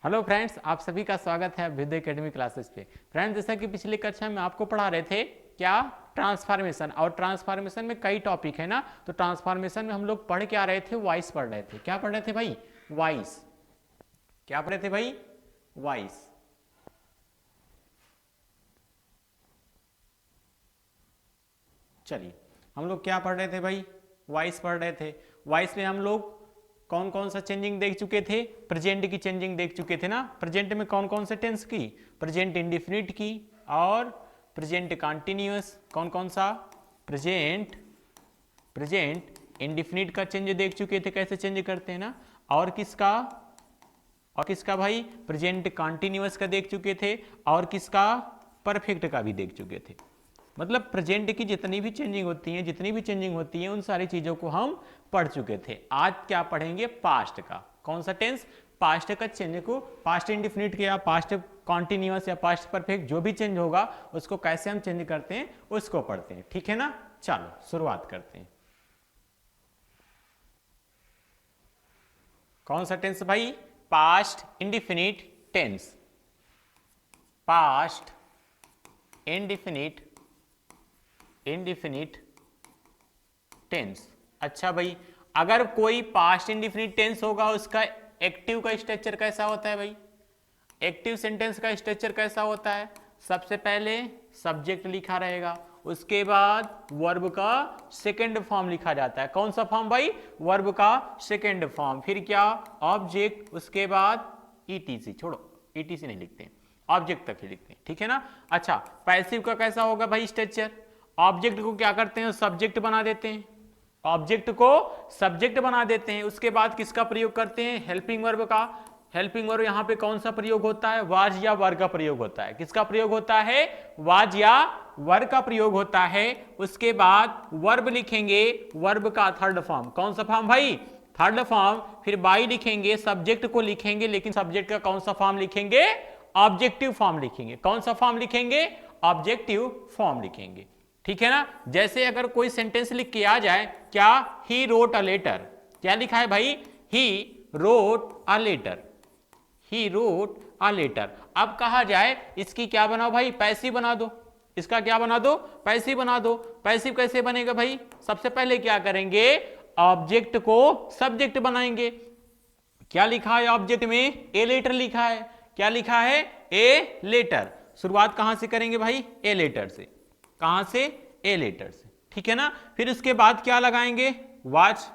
Hello friends, आप सभी का स्वागत है अभ्युदय एकेडमी क्लासेस पे। फ्रेंड्स, जैसा कि पिछली कक्षा में आपको पढ़ा रहे थे क्या, ट्रांसफॉर्मेशन। और ट्रांसफॉर्मेशन में कई टॉपिक है ना, तो ट्रांसफॉर्मेशन में हम लोग पढ़ के आ रहे थे, वॉइस पढ़ रहे थे। क्या पढ़ रहे थे भाई? वॉइस। क्या पढ़ रहे थे भाई? वॉइस। चलिए, हम लोग क्या पढ़ रहे थे भाई? वॉइस पढ़ रहे थे। वॉइस में हम लोग कौन कौन सा चेंजिंग देख चुके थे? प्रेजेंट की चेंजिंग देख चुके थे ना। प्रेजेंट में कौन कौन से टेंस की? प्रेजेंट इंडिफिनिट की और प्रेजेंट कंटिन्यूअस। कौन कौन सा? प्रेजेंट इंडिफिनिट का चेंज देख चुके थे, कैसे चेंज करते हैं ना। और किसका भाई? प्रेजेंट कंटिन्यूअस का देख चुके थे। और किसका? परफेक्ट का भी देख चुके थे। मतलब प्रेजेंट की जितनी भी चेंजिंग होती हैं उन सारी चीजों को हम पढ़ चुके थे। आज क्या पढ़ेंगे? पास्ट का। कौन सा टेंस? पास्ट का चेंज को, पास्ट इंडिफिनिट या पास्ट कॉन्टिन्यूअस या पास्ट परफेक्ट जो भी चेंज होगा उसको कैसे हम चेंज करते हैं उसको पढ़ते हैं। ठीक है ना। चलो शुरुआत करते हैं। कौन सा टेंस भाई? Past indefinite tense. Past indefinite tense. अच्छा भाई, अगर कोई पास्ट इंडिफिनिट टेंस होगा उसका एक्टिव का स्ट्रक्चर कैसा होता है भाई? एक्टिव सेंटेंस का स्ट्रक्चर कैसा होता है? सबसे पहले सब्जेक्ट लिखा रहेगा, उसके बाद वर्ब का सेकंड फॉर्म लिखा जाता है। कौन सा फॉर्म भाई? वर्ब का सेकंड फॉर्म। फिर क्या? ऑब्जेक्ट, उसके बाद ईटीसी। छोड़ो, ईटीसी नहीं लिखते, ऑब्जेक्ट तक ही लिखते हैं। ठीक है ना। अच्छा, पैसिव का कैसा होगा भाई स्ट्रक्चर? ऑब्जेक्ट को क्या करते हैं? सब्जेक्ट बना देते हैं। ऑब्जेक्ट को सब्जेक्ट बना देते हैं। उसके बाद किसका प्रयोग करते हैं? हेल्पिंग वर्ब का। हेल्पिंग वर्ब यहां पे कौन सा प्रयोग होता है? वाज या वर का प्रयोग होता है। किसका प्रयोग होता है? वाज या वर का प्रयोग होता है। उसके बाद वर्ब लिखेंगे, वर्ब का थर्ड फॉर्म। कौन सा फॉर्म भाई? Third form. फिर बाई लिखेंगे, सब्जेक्ट को लिखेंगे, लेकिन सब्जेक्ट का कौन सा फॉर्म लिखेंगे? ऑब्जेक्टिव फॉर्म लिखेंगे। कौन सा फॉर्म लिखेंगे? ऑब्जेक्टिव फॉर्म लिखेंगे। ठीक है ना। जैसे अगर कोई सेंटेंस लिख के आ जाए, क्या? He wrote a letter. क्या लिखा है भाई? He wrote a letter. He wrote a letter. अब कहा जाए इसकी क्या बनाओ भाई? पैसिव बना दो। इसका क्या बना दो? पैसिव बना दो। पैसिव कैसे बनेगा भाई? सबसे पहले क्या करेंगे? ऑब्जेक्ट को सब्जेक्ट बनाएंगे। क्या लिखा है ऑब्जेक्ट में? ए लेटर लिखा है। क्या लिखा है? A letter. शुरुआत कहां से करेंगे भाई? ए लेटर से। कहां से? ए लेटर से। ठीक है ना। फिर उसके बाद क्या लगाएंगे? वाच।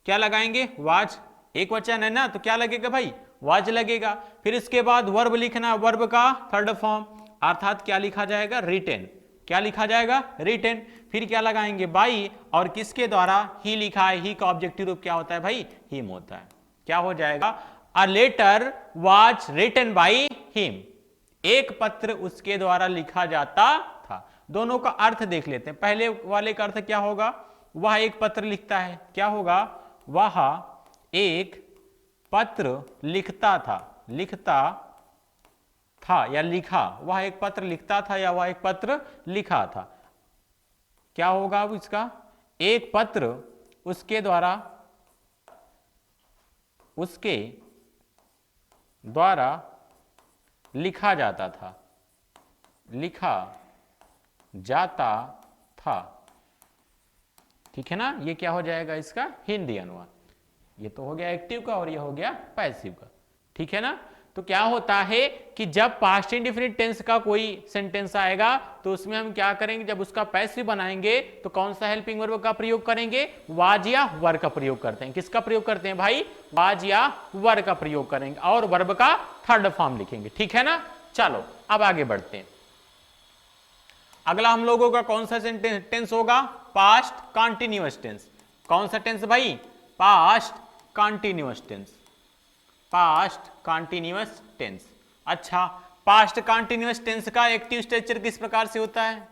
क्या लगाएंगे? वाच। एक वचन है ना, तो क्या लगेगा भाई? वाच लगेगा। फिर उसके बाद वर्ब लिखना, वर्ब का थर्ड फॉर्म, अर्थात क्या लिखा जाएगा? रिटेन। क्या लिखा जाएगा? रिटेन। फिर क्या लगाएंगे? बाई। और किसके द्वारा? ही लिखा है। ही का ऑब्जेक्टिव रूप क्या होता है भाई? हिम होता है। क्या हो जाएगा? A letter was written by him. एक पत्र उसके द्वारा लिखा जाता था। दोनों का अर्थ देख लेते हैं। पहले वाले का अर्थ क्या होगा? वह एक पत्र लिखता है। क्या होगा? वह एक पत्र लिखता था। लिखता था या लिखा। वह एक पत्र लिखता था या वह एक पत्र लिखा था। क्या होगा अब इसका? एक पत्र उसके द्वारा लिखा जाता था। लिखा जाता था। ठीक है ना। ये क्या हो जाएगा इसका? हिंदी अनुवाद। ये तो हो गया एक्टिव का और ये हो गया पैसिव का। ठीक है ना। तो क्या होता है कि जब पास्ट इंडिफिनिट टेंस का कोई सेंटेंस आएगा तो उसमें हम क्या करेंगे? जब उसका पैसिव बनाएंगे तो कौन सा हेल्पिंग वर्ब का प्रयोग करेंगे? वाज या वर का प्रयोग करते हैं। किसका प्रयोग करते हैं भाई? वाज या वर का प्रयोग करेंगे और वर्ब का थर्ड फॉर्म लिखेंगे। ठीक है ना। चलो अब आगे बढ़ते हैं। अगला हम लोगों का कौन सा टेंस होगा? Past continuous tense. कौन सा टेंस भाई? Past continuous tense. Past continuous tense. अच्छा, पास्ट कंटिन्यूअस टेंस का एक्टिव स्ट्रक्चर किस प्रकार से होता है?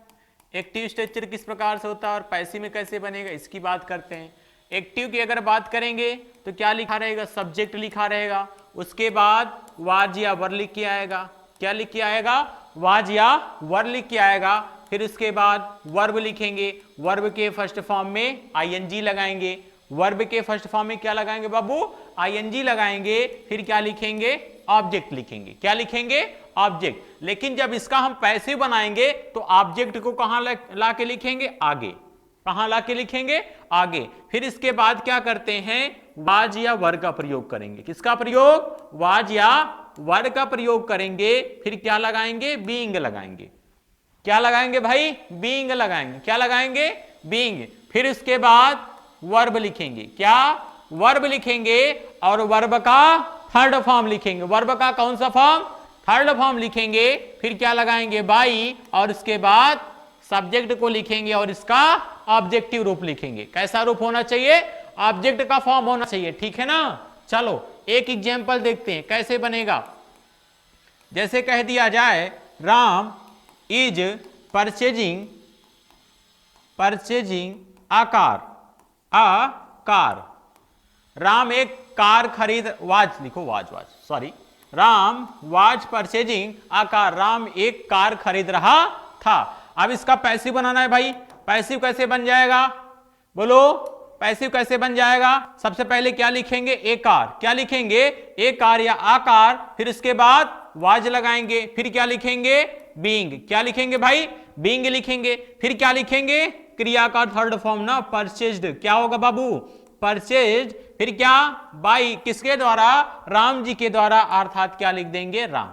एक्टिव स्ट्रक्चर किस प्रकार से होता है और पैसिव में कैसे बनेगा, इसकी बात करते हैं। एक्टिव की अगर बात करेंगे तो क्या लिखा रहेगा? सब्जेक्ट लिखा रहेगा। उसके बाद वाज या वर लिख के आएगा। क्या लिख के आएगा? वाज या वर लिख के आएगा। फिर उसके बाद वर्ब लिखेंगे। वर्ब के फर्स्ट फॉर्म में आईएनजी लगाएंगे। वर्ब के फर्स्ट फॉर्म में क्या लगाएंगे बाबू? आईएनजी लगाएंगे। फिर क्या लिखेंगे? ऑब्जेक्ट लिखेंगे। क्या लिखेंगे? ऑब्जेक्ट। लेकिन जब इसका हम पैसिव बनाएंगे तो ऑब्जेक्ट को कहां ला के लिखेंगे? आगे। कहां ला के लिखेंगे? आगे। फिर इसके बाद क्या करते हैं? वाज या वर का प्रयोग करेंगे। किसका प्रयोग? वाज या वर का प्रयोग करेंगे। फिर क्या लगाएंगे? बीइंग लगाएंगे। क्या लगाएंगे भाई? बीइंग लगाएंगे। क्या लगाएंगे? बीइंग। फिर इसके बाद वर्ब लिखेंगे। क्या? वर्ब लिखेंगे और वर्ब का थर्ड फॉर्म लिखेंगे। वर्ब का कौन सा फॉर्म? थर्ड फॉर्म लिखेंगे। फिर क्या लगाएंगे? बाई। और इसके बाद सब्जेक्ट को लिखेंगे और इसका ऑब्जेक्टिव रूप लिखेंगे। कैसा रूप होना चाहिए? ऑब्जेक्ट का फॉर्म होना चाहिए। ठीक है ना? चलो एक एग्जांपल देखते हैं कैसे बनेगा। जैसे कह दिया जाए Ram is purchasing a car. Ram एक कार खरीद, वाज लिखो, was sorry, Ram was purchasing a car. Ram एक कार खरीद रहा था। अब इसका पैसिव बनाना है भाई। पैसिव कैसे बन जाएगा? बोलो, पैसिव कैसे बन जाएगा? सबसे पहले क्या लिखेंगे? ए कार। क्या लिखेंगे? ए कार या आकार। फिर इसके बाद वाज लगाएंगे। फिर क्या लिखेंगे? बीइंग। क्या लिखेंगे भाई? बीइंग लिखेंगे। फिर क्या लिखेंगे? क्रिया का थर्ड फॉर्म ना, परचेज्ड। क्या होगा बाबू? परचेज्ड। फिर क्या? बाई। किसके द्वारा? राम जी के द्वारा, अर्थात क्या लिख देंगे? राम।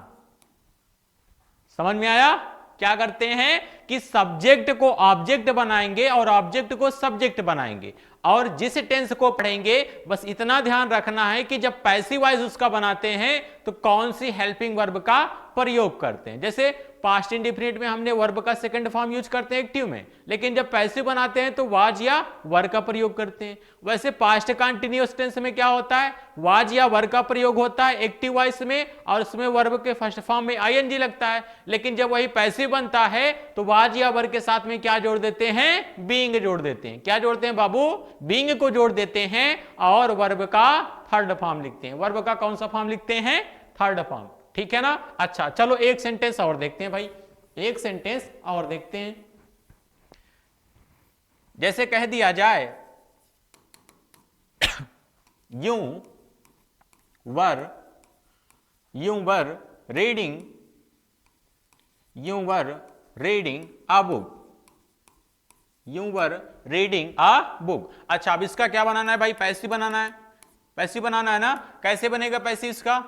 समझ में आया? क्या करते हैं कि सब्जेक्ट को ऑब्जेक्ट बनाएंगे और ऑब्जेक्ट को सब्जेक्ट बनाएंगे। और जिस टेंस को पढ़ेंगे बस इतना ध्यान रखना है कि जब पैसिव वॉइस उसका बनाते हैं तो कौन सी हेल्पिंग वर्ब का प्रयोग करते हैं। जैसे पास्ट इंडेफिनिट में हमने वर्ब का सेकंड फॉर्म यूज करते हैं एक्टिव में, लेकिन जब पैसिव बनाते हैं तो वाज या वर का प्रयोग करते हैं। वैसे पास्ट कंटिन्यूअस टेंस में क्या होता है? वाज या वर का प्रयोग होता है एक्टिव वॉइस में, और उसमें वर्ब के फर्स्ट फॉर्म में आईएनजी लगता है। लेकिन जब वही पैसिव बनता है तो वाज या वर के साथ में क्या जोड़ देते हैं? बीइंग जोड़ देते हैं। क्या जोड़ते हैं बाबू? बीइंग को जोड़ देते हैं और वर्ब का थर्ड फॉर्म लिखते हैं। वर्ब का कौन सा फॉर्म लिखते हैं? Third form. ठीक है ना? अच्छा चलो एक सेंटेंस और देखते हैं भाई। एक सेंटेंस और देखते हैं। जैसे कह दिया जाए यूं वर रीडिंग अ बुक। यूं वर रीडिंग अ बुक। अच्छा अब इसका क्या बनाना है भाई? पैसिव बनाना है। पैसिव बनाना है ना? कैसे बनेगा पैसिव इसका?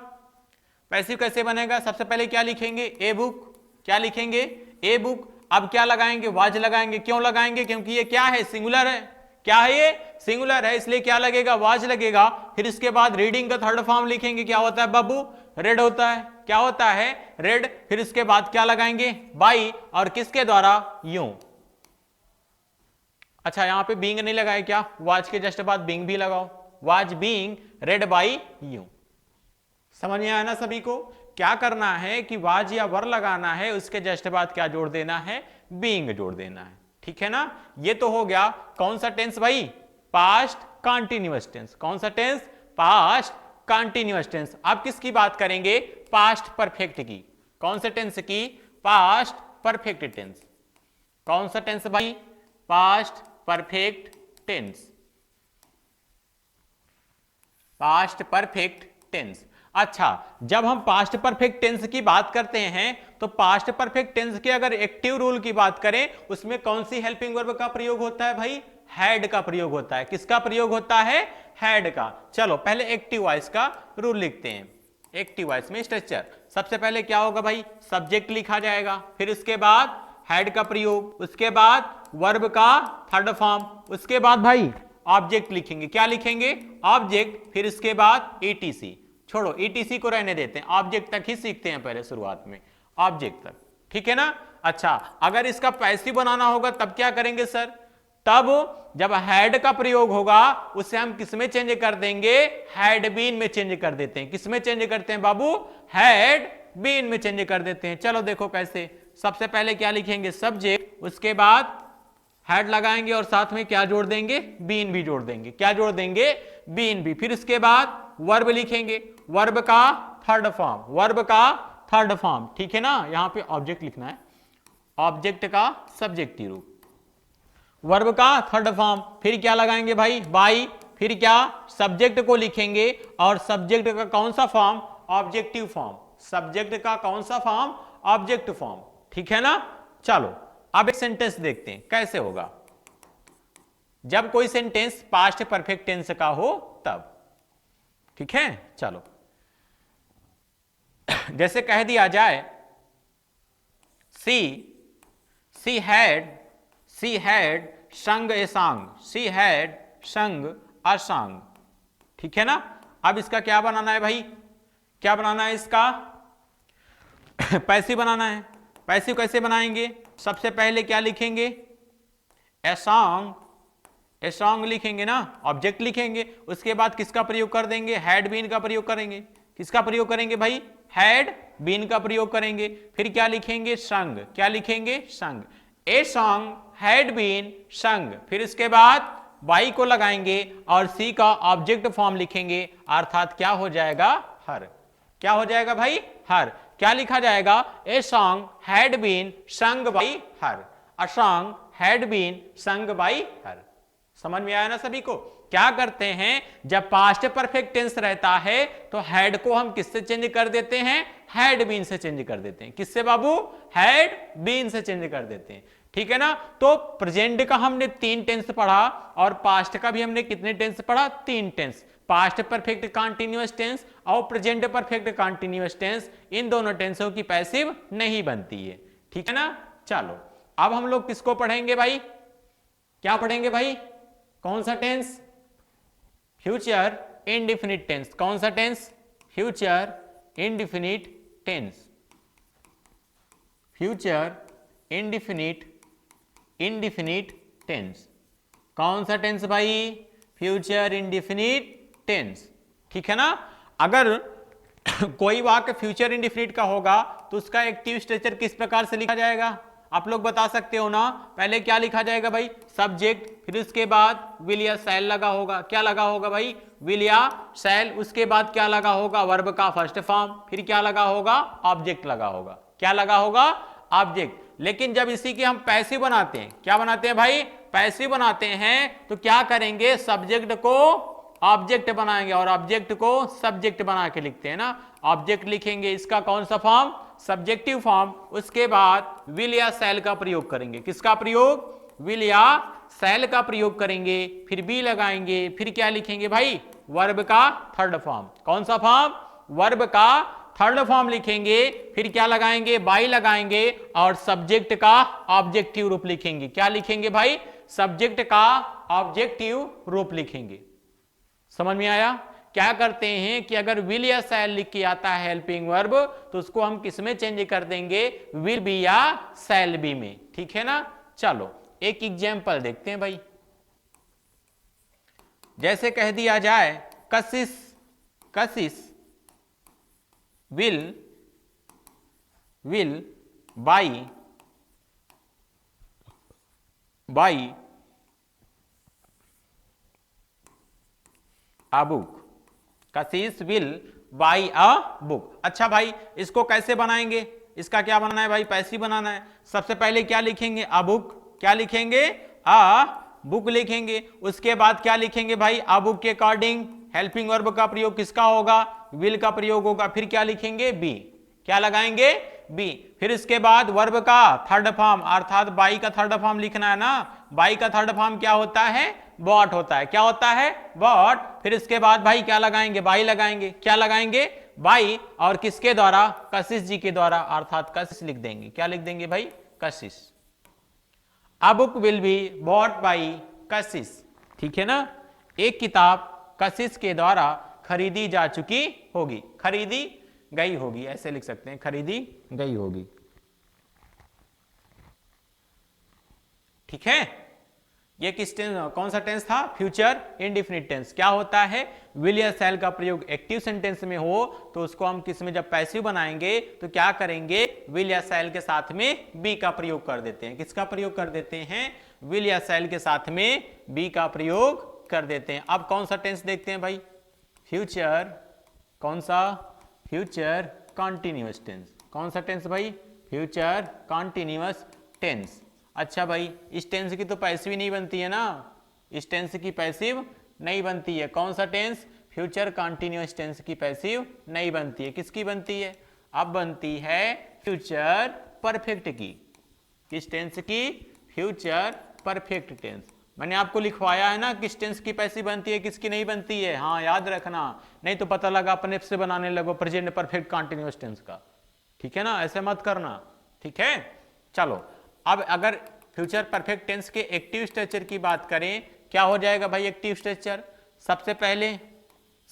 पैसिव कैसे बनेगा? सबसे पहले क्या लिखेंगे? A book. क्या लिखेंगे? A book. अब क्या लगाएंगे? वाज लगाएंगे। क्यों लगाएंगे? क्योंकि ये क्या है? सिंगुलर है। क्या है ये? सिंगुलर है, इसलिए क्या लगेगा? वाज लगेगा। फिर इसके बाद रीडिंग का थर्ड फॉर्म लिखेंगे। क्या होता है बाबू? रेड होता है। क्या होता है? रेड। फिर इसके बाद क्या लगाएंगे? बाई। और किसके द्वारा? यूं। अच्छा यहां पे बीइंग नहीं लगाए क्या? वाज के जस्ट बाद बीइंग भी लगाओ। वाज बीइंग रेड बाई यूं। समझ में आया ना सभी को? क्या करना है कि वाज या वर लगाना है, उसके जस्ट बाद क्या जोड़ देना है? बीइंग जोड़ देना है। ठीक है ना? ये तो हो गया कौन सा टेंस भाई? Past continuous tense. कौन सा टेंस? Past continuous tense. अब किसकी बात करेंगे? पास्ट परफेक्ट की। कौन सा टेंस की? Past perfect tense. कौन सा टेंस भाई? Past perfect tense. Past perfect tense. अच्छा जब हम पास्ट परफेक्ट टेंस की बात करते हैं तो पास्ट परफेक्ट टेंस के अगर एक्टिव रूल की बात करें उसमें कौन सी हेल्पिंग वर्ब का प्रयोग होता है भाई? हैड का प्रयोग होता है। किसका प्रयोग होता है? हैड का। चलो पहले एक्टिव वॉइस का रूल लिखते हैं। एक्टिव वॉइस में स्ट्रक्चर सबसे पहले क्या होगा भाई? सब्जेक्ट लिखा जाएगा। फिर उसके बाद हैड का प्रयोग, उसके बाद वर्ब का थर्ड फॉर्म, उसके बाद भाई ऑब्जेक्ट लिखेंगे। क्या लिखेंगे? ऑब्जेक्ट। फिर इसके बाद ईटीसी। छोड़ो ईटीसी को रहने देते हैं, ऑब्जेक्ट तक ही सीखते हैं पहले शुरुआत में, ऑब्जेक्ट तक। ठीक है ना? अच्छा अगर इसका पैसिव बनाना होगा तब क्या करेंगे सर? तब जब हैड का प्रयोग होगा उसे हम किसमें चेंज कर देंगे? हैड बीन में चेंज कर देते हैं। किसमें चेंज करते हैं बाबू? हैड बीन में चेंज कर देते हैं। चलो देखो कैसे। सबसे पहले क्या लिखेंगे? सब्जेक्ट, उसके बाद हैड लगाएंगे और साथ में क्या जोड़ देंगे? बीन भी जोड़ देंगे। क्या जोड़ देंगे? बीन भी। फिर इसके बाद वर्ब लिखेंगे। वर्ब का थर्ड फॉर्म। वर्ब का थर्ड फॉर्म। ठीक है ना? यहां पे ऑब्जेक्ट लिखना है, ऑब्जेक्ट का सब्जेक्टिव रूप, वर्ब का थर्ड फॉर्म। फिर क्या लगाएंगे भाई? बाई। फिर क्या? सब्जेक्ट को लिखेंगे और सब्जेक्ट का कौन सा फॉर्म? ऑब्जेक्टिव फॉर्म, सब्जेक्ट का कौन सा फॉर्म, ऑब्जेक्ट फॉर्म, ठीक है ना। चलो अब एक सेंटेंस देखते हैं कैसे होगा जब कोई सेंटेंस पास्ट परफेक्ट टेंस का हो तब, ठीक है। चलो जैसे कह दिया जाए सी हैड संग ए सॉन्ग, सी हैड संग अ सॉन्ग, ठीक है ना। अब इसका क्या बनाना है भाई, क्या बनाना है इसका पैसिव बनाना है। पैसिव कैसे बनाएंगे, सबसे पहले क्या लिखेंगे, ए सॉन्ग लिखेंगे ना, ऑब्जेक्ट लिखेंगे, उसके बाद किसका प्रयोग कर देंगे, हैड बीन का प्रयोग करेंगे। किसका प्रयोग करेंगे भाई, हैड बीन का प्रयोग करेंगे। फिर क्या लिखेंगे, संग, क्या लिखेंगे, संग, ए सॉन्ग हैड बीन संग। फिर इसके बाद बाई को लगाएंगे और सी का ऑब्जेक्ट फॉर्म लिखेंगे, अर्थात क्या हो जाएगा, हर। क्या हो जाएगा भाई, हर। क्या लिखा जाएगा, a song had been sung by her, a song had been sung by her. समझ में आया ना सभी को। क्या करते हैं, जब पास्ट परफेक्ट टेंस रहता है तो हैड को हम किससे चेंज कर देते हैं, हैड बीन से चेंज कर देते हैं। किससे बाबू, हैड बीन से चेंज कर देते हैं, ठीक है ना। तो प्रेजेंट का हमने 3 टेंस पढ़ा और पास्ट का भी हमने कितने टेंस पढ़ा, 3 tense, past perfect continuous tense और प्रेजेंट परफेक्ट कॉन्टिन्यूअस टेंस। इन दोनों टेंसों की पैसिव नहीं बनती है, ठीक है ना। चलो अब हम लोग किसको पढ़ेंगे भाई, क्या पढ़ेंगे भाई, कौन सा टेंस, फ्यूचर इंडेफिनिट टेंस। कौन सा tense, future indefinite tense, future indefinite tense. कौन सा टेंस भाई, फ्यूचर इंडेफिनिट टेंस, ठीक है ना। अगर कोई वाक्य फ्यूचर इंडेफिनिट का होगा तो उसका एक्टिव स्ट्रक्चर किस प्रकार से लिखा जाएगा, आप लोग बता सकते हो ना। पहले क्या लिखा जाएगा भाई, सब्जेक्ट, फिर उसके बाद विल या शैल लगा होगा। क्या लगा होगा भाई, विल या शैल। उसके बाद क्या लगा होगा, वर्ब का फर्स्ट फॉर्म। फिर क्या लगा होगा, ऑब्जेक्ट लगा होगा। क्या लगा होगा, ऑब्जेक्ट। लेकिन जब इसी के हम पैसिव बनाते हैं, क्या बनाते हैं भाई, पैसिव बनाते हैं, तो क्या करेंगे, सब्जेक्ट को ऑब्जेक्ट बनाएंगे और ऑब्जेक्ट को सब्जेक्ट बना के लिखते हैं ना। ऑब्जेक्ट लिखेंगे, इसका कौन सा फॉर्म, सब्जेक्टिव फॉर्म। उसके बाद विल या शैल का प्रयोग करेंगे। किसका प्रयोग, विल या शैल का प्रयोग करेंगे। फिर बी लगाएंगे, फिर क्या लिखेंगे भाई, वर्ब का थर्ड फॉर्म। कौन सा फॉर्म, वर्ब का थर्ड फॉर्म लिखेंगे। फिर क्या लगाएंगे, बाई लगाएंगे और सब्जेक्ट का ऑब्जेक्टिव रूप लिखेंगे। क्या लिखेंगे भाई, सब्जेक्ट का ऑब्जेक्टिव रूप लिखेंगे। समझ में आया। क्या करते हैं कि अगर विल या शैल लिख के आता है हेल्पिंग वर्ब तो उसको हम किस में चेंज कर देंगे, विल बी या शैल बी में, ठीक है ना। चलो एक एग्जांपल देखते हैं भाई। जैसे कह दिया जाए कशिश will by a book, Kashish will by a book. अच्छा भाई इसको कैसे बनाएंगे, इसका क्या बनाना है भाई, पैसिव बनाना है। सबसे पहले क्या लिखेंगे, अ बुक। क्या लिखेंगे, अ बुक लिखेंगे। उसके बाद क्या लिखेंगे भाई, अ बुक के अकॉर्डिंग हेल्पिंग वर्ब का प्रयोग किसका होगा, विल का प्रयोग होगा। फिर क्या लिखेंगे, बी। क्या लगाएंगे, बी। फिर इसके बाद वर्ब का थर्ड फॉर्म अर्थात बाई का थर्ड फॉर्म लिखना है ना। बाई का थर्ड फॉर्म क्या होता है, बॉट होता है। क्या होता है, बॉट। फिर इसके बाद भाई क्या लगाएंगे, बाई लगाएंगे। क्या लगाएंगे, बाई। और किसके द्वारा, कशिश जी के द्वारा, अर्थात कशिश लिख देंगे। क्या लिख देंगे भाई, कशिश। A book will be bought by Kashish, ठीक है ना। एक किताब कशिश के द्वारा खरीदी जा चुकी होगी, खरीदी गई होगी, ऐसे लिख सकते हैं, खरीदी गई होगी, ठीक है। ये किस टेंस, कौन सा टेंस था, फ्यूचर इंडेफिनिट टेंस। क्या होता है, विल या शैल का प्रयोग एक्टिव सेंटेंस में हो तो उसको हम किस में, जब पैसिव बनाएंगे तो क्या करेंगे, विल या शैल के साथ में बी का प्रयोग कर देते हैं। किसका प्रयोग कर देते हैं, विल या शैल के साथ में बी का प्रयोग कर देते हैं। अब कौन सा टेंस देखते हैं भाई, फ्यूचर, कौन सा, फ्यूचर कॉन्टिन्यूअस टेंस। कौन सा टेंस भाई, फ्यूचर कॉन्टिन्यूअस टेंस। अच्छा भाई इस टेंस की तो पैसिव नहीं बनती है ना, इस टेंस की पैसिव नहीं बनती है। कौन सा टेंस, फ्यूचर कंटिन्यूअस टेंस की पैसिव नहीं बनती है। किसकी बनती है? अब बनती है फ्यूचर परफेक्ट की। किस टेंस की? Future perfect tense. मैंने आपको लिखवाया है ना किस टेंस की पैसिव बनती है किसकी नहीं बनती है। हाँ याद रखना, नहीं तो पता लगा अपने से बनाने लगो प्रेजेंट परफेक्ट कंटिन्यूअस टेंस का। ठीक है ना, ऐसे मत करना। ठीक है, चलो अब अगर फ्यूचर परफेक्ट टेंस के एक्टिव स्ट्रक्चर की बात करें, क्या हो जाएगा भाई एक्टिव स्ट्रक्चर? सबसे पहले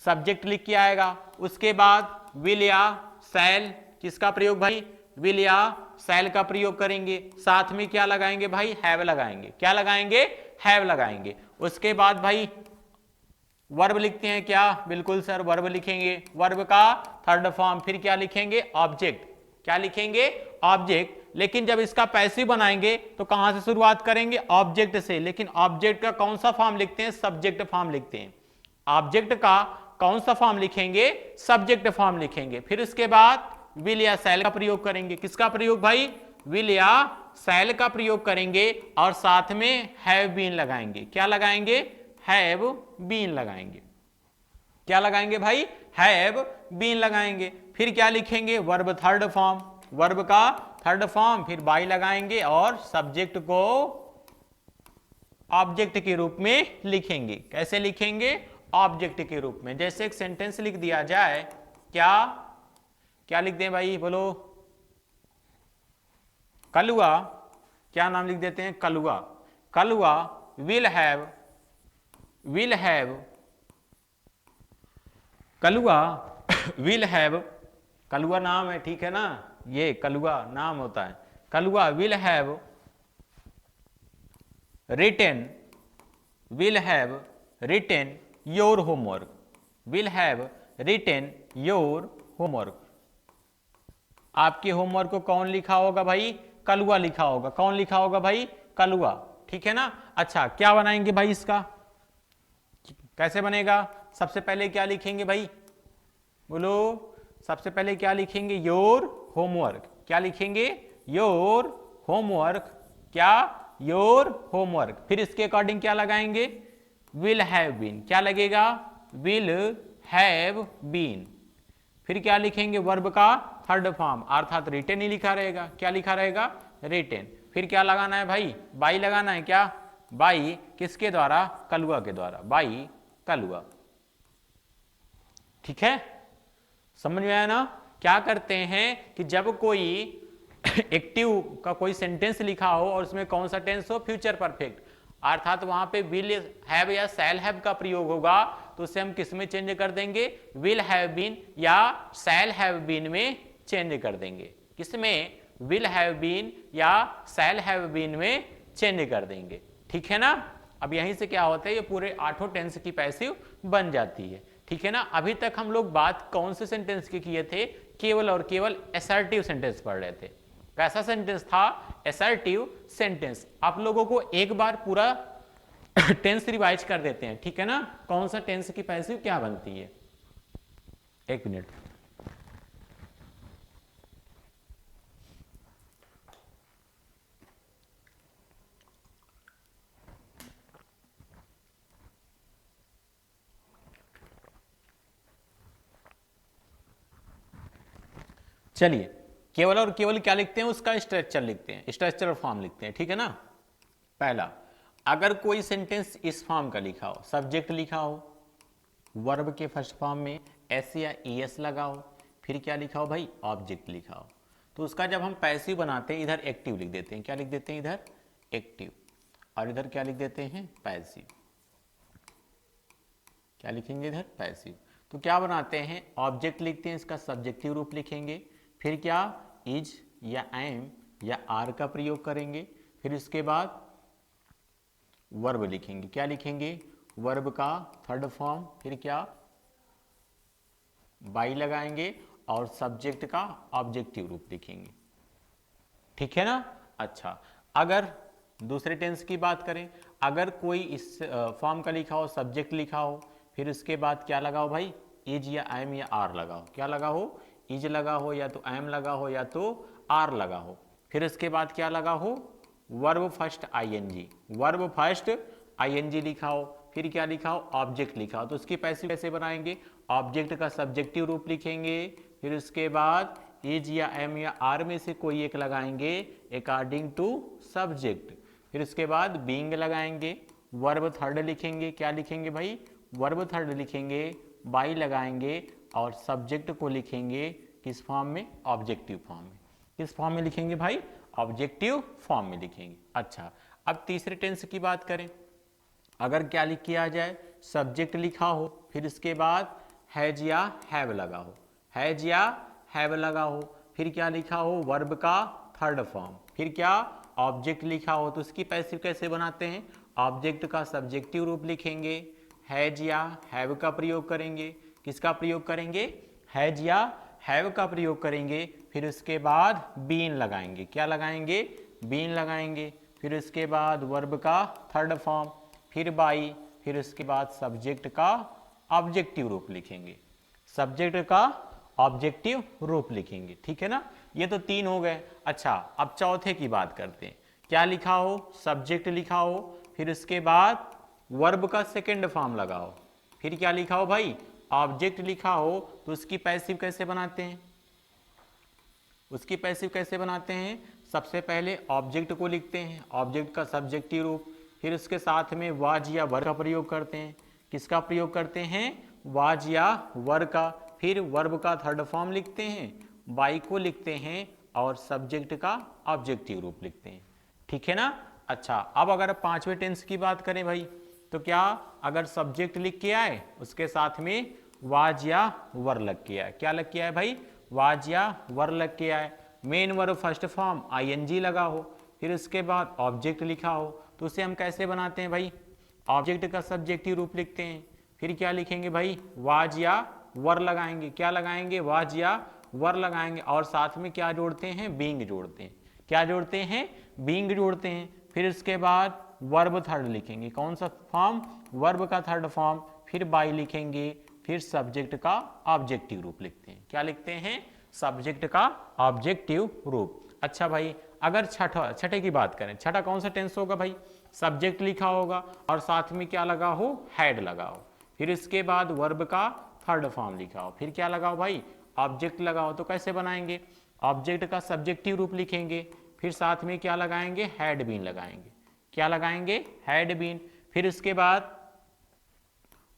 सब्जेक्ट लिख के आएगा, उसके बाद विल या शैल, किसका प्रयोग भाई? विल या शैल का प्रयोग करेंगे, साथ में क्या लगाएंगे भाई? हैव लगाएंगे। क्या लगाएंगे? हैव लगाएंगे। उसके बाद भाई वर्ब लिखते हैं क्या? बिल्कुल सर, वर्ब लिखेंगे, वर्ब का थर्ड फॉर्म। फिर क्या लिखेंगे? ऑब्जेक्ट। क्या लिखेंगे? ऑब्जेक्ट। लेकिन जब इसका पैसिव बनाएंगे तो कहां से शुरुआत करेंगे? ऑब्जेक्ट से। लेकिन ऑब्जेक्ट का कौन सा फॉर्म लिखते हैं? सब्जेक्ट फॉर्म लिखते हैं। ऑब्जेक्ट का कौन सा फॉर्म लिखेंगे? सब्जेक्ट फॉर्म लिखेंगे। फिर उसके बाद विल या शैल का प्रयोग करेंगे। किसका प्रयोग भाई? विल या शैल का प्रयोग करेंगे और साथ में हैव बीन लगाएंगे। क्या लगाएंगे? हैव बीन लगाएंगे। क्या लगाएंगे भाई? हैव बीन लगाएंगे। फिर क्या लिखेंगे? वर्ब थर्ड फॉर्म, वर्ब का थर्ड फॉर्म। फिर बाई लगाएंगे और सब्जेक्ट को ऑब्जेक्ट के रूप में लिखेंगे। कैसे लिखेंगे? ऑब्जेक्ट के रूप में। जैसे एक सेंटेंस लिख दिया जाए, क्या क्या लिख दें भाई? बोलो। कलुआ, क्या नाम लिख देते हैं? Kalua. Kalua will have, Kalua will have, Kalua नाम है, ठीक है ना, ये कलुआ नाम होता है। Kalua will have written, will have written your homework, will have written your homework. आपके होमवर्क को कौन लिखा होगा भाई? कलुआ लिखा होगा। कौन लिखा होगा भाई? कलुआ। ठीक है ना। अच्छा, क्या बनाएंगे भाई इसका? कैसे बनेगा? सबसे पहले क्या लिखेंगे भाई? बोलो। सबसे पहले क्या लिखेंगे? Your homework. क्या लिखेंगे? Your homework. क्या? Your homework. फिर इसके अकॉर्डिंग क्या लगाएंगे? Will have been. क्या लगेगा? Will have been. फिर क्या लिखेंगे? वर्ब का थर्ड फॉर्म, अर्थात रिटेन ही लिखा रहेगा। क्या लिखा रहेगा? रिटेन। फिर क्या लगाना है भाई? बाई लगाना है। क्या? बाई। किसके द्वारा? कलुआ के द्वारा। बाई कलुआ। ठीक है, समझ में आया ना? क्या करते हैं कि जब कोई एक्टिव का कोई सेंटेंस लिखा हो और उसमें कौन सा टेंस हो? फ्यूचर परफेक्ट, अर्थात वहां पे विल हैव या शैल हैव का प्रयोग होगा, तो उसे हम किस में चेंज कर देंगे? विल हैव बीन या शैल हैव बीन में चेंज कर देंगे। किसमें? विल हैव बीन या शैल हैव बीन में चेंज कर देंगे। ठीक है ना। अब यहीं से क्या होता है? ये पूरे 8 टेंस की पैसिव बन जाती है। ठीक है ना। अभी तक हम लोग बात कौन से सेंटेंस की किए थे? केवल और केवल असर्टिव सेंटेंस पढ़ रहे थे। कैसा सेंटेंस था? Assertive sentence. आप लोगों को एक बार पूरा टेंस रिवाइज कर देते हैं। ठीक है ना, कौन सा टेंस की पैसिव क्या बनती है। एक मिनट। चलिए, केवल और केवल क्या लिखते हैं? उसका स्ट्रक्चर लिखते हैं, स्ट्रक्चर और फॉर्म लिखते हैं। ठीक है ना। पहला, अगर कोई सेंटेंस इस फॉर्म का लिखा हो, सब्जेक्ट लिखा हो, वर्ब के फर्स्ट फॉर्म में एस या ईएस लगा हो, फिर क्या लिखा हो भाई? ऑब्जेक्ट लिखा हो, तो उसका जब हम पैसिव बनाते हैं, इधर एक्टिव लिख देते हैं। क्या लिख देते हैं? इधर एक्टिव, और इधर क्या लिख देते हैं? पैसिव। क्या लिखेंगे? इधर पैसिव। तो क्या बनाते हैं? ऑब्जेक्ट लिखते हैं, इसका सब्जेक्टिव रूप लिखेंगे। फिर क्या? इज या एम या आर का प्रयोग करेंगे। फिर इसके बाद वर्ब लिखेंगे। क्या लिखेंगे? वर्ब का थर्ड फॉर्म। फिर क्या? बाई लगाएंगे और सब्जेक्ट का ऑब्जेक्टिव रूप लिखेंगे। ठीक है ना। अच्छा, अगर दूसरे टेंस की बात करें, अगर कोई इस फॉर्म का लिखा हो, सब्जेक्ट लिखा हो, फिर उसके बाद क्या लगाओ भाई? इज या एम या आर लगाओ। क्या लगा हो? इज लगा हो, या तो एम लगा हो, या तो आर लगा हो। फिर उसके बाद क्या लगा हो? Verb first ING, verb first ING लिखा हो। फिर क्या लिखा हो, ऑब्जेक्ट लिखा हो, तो उसकी पैसिव कैसे बनाएंगे, ऑब्जेक्ट का सब्जेक्टिव रूप लिखेंगे, फिर उसके बाद इज या एम या आर में से कोई एक लगाएंगे अकॉर्डिंग टू सब्जेक्ट, फिर उसके बाद बीइंग लगाएंगे, वर्ब थर्ड लिखेंगे, क्या लिखेंगे भाई, वर्ब थर्ड लिखेंगे, बाई लगाएंगे और सब्जेक्ट को लिखेंगे किस फॉर्म में, ऑब्जेक्टिव फॉर्म में। किस फॉर्म में लिखेंगे भाई, ऑब्जेक्टिव फॉर्म में लिखेंगे। अच्छा, अब तीसरे टेंस की बात करें, अगर क्या लिख किया जाए, सब्जेक्ट लिखा हो, फिर इसके बाद हैज या हैव लगा हो, हैज या हैव लगा हो, फिर क्या लिखा हो, वर्ब का थर्ड फॉर्म, फिर क्या ऑब्जेक्ट लिखा हो, तो उसकी पैसिव कैसे बनाते हैं, ऑब्जेक्ट का सब्जेक्टिव रूप लिखेंगे, हैज या हैव का प्रयोग करेंगे, किसका प्रयोग करेंगे, हैज या हैव का प्रयोग करेंगे, फिर उसके बाद बीन लगाएंगे, क्या लगाएंगे, बीन लगाएंगे, फिर उसके बाद वर्ब का थर्ड फॉर्म, फिर बाई, फिर उसके बाद सब्जेक्ट का ऑब्जेक्टिव रूप लिखेंगे, सब्जेक्ट का ऑब्जेक्टिव रूप लिखेंगे, ठीक है ना, ये तो तीन हो गए। अच्छा, अब चौथे की बात करते हैं, क्या लिखा हो, सब्जेक्ट लिखा हो, फिर उसके बाद वर्ब का सेकेंड फॉर्म लगाओ, फिर क्या लिखा हो भाई, ऑब्जेक्ट लिखा हो, तो उसकी पैसिव कैसे बनाते हैं, उसकी पैसिव कैसे बनाते हैं, सबसे पहले ऑब्जेक्ट को लिखते हैं, ऑब्जेक्ट का सब्जेक्टिव रूप, फिर उसके साथ में वाज या वर का प्रयोग करते हैं, किसका प्रयोग करते हैं, वाज या वर का, फिर वर्ब का थर्ड फॉर्म लिखते हैं, बाई को लिखते हैं और सब्जेक्ट का ऑब्जेक्टिव रूप लिखते हैं, ठीक है ना। अच्छा, अब अगर पांचवें टेंस की बात करें भाई, तो क्या, अगर सब्जेक्ट लिख के आए, उसके साथ में वाज या वर लग के आए, क्या लग के आए भाई, वाज या वर लग के आए, main verb first form ING लगा हो, फिर उसके बाद ऑब्जेक्ट लिखा हो, तो उसे हम कैसे बनाते हैं भाई, ऑब्जेक्ट का सब्जेक्टिव रूप लिखते हैं, फिर क्या लिखेंगे भाई, वाज या वर लगाएंगे, क्या लगाएंगे, वाज या वर लगाएंगे, और साथ में क्या जोड़ते हैं, बीइंग जोड़ते हैं, क्या जोड़ते हैं, बीइंग जोड़ते हैं, फिर उसके बाद वर्ब थर्ड लिखेंगे, कौन सा फॉर्म, वर्ब का थर्ड फॉर्म, फिर बाई लिखेंगे, फिर सब्जेक्ट का ऑब्जेक्टिव रूप लिखते हैं, क्या लिखते हैं, सब्जेक्ट का ऑब्जेक्टिव रूप। अच्छा भाई, अगर छठे की बात करें, छठा कौन सा टेंस होगा भाई, सब्जेक्ट लिखा होगा और साथ में क्या लगा हो, हैड लगा हो, फिर इसके बाद वर्ब का थर्ड फॉर्म लिखा हो, फिर क्या लगाओ भाई, ऑब्जेक्ट लगाओ, तो कैसे बनाएंगे, ऑब्जेक्ट का सब्जेक्टिव रूप लिखेंगे, फिर साथ में क्या लगाएंगे, हैड बीन लगाएंगे, क्या लगाएंगे, हैड बीन, फिर उसके बाद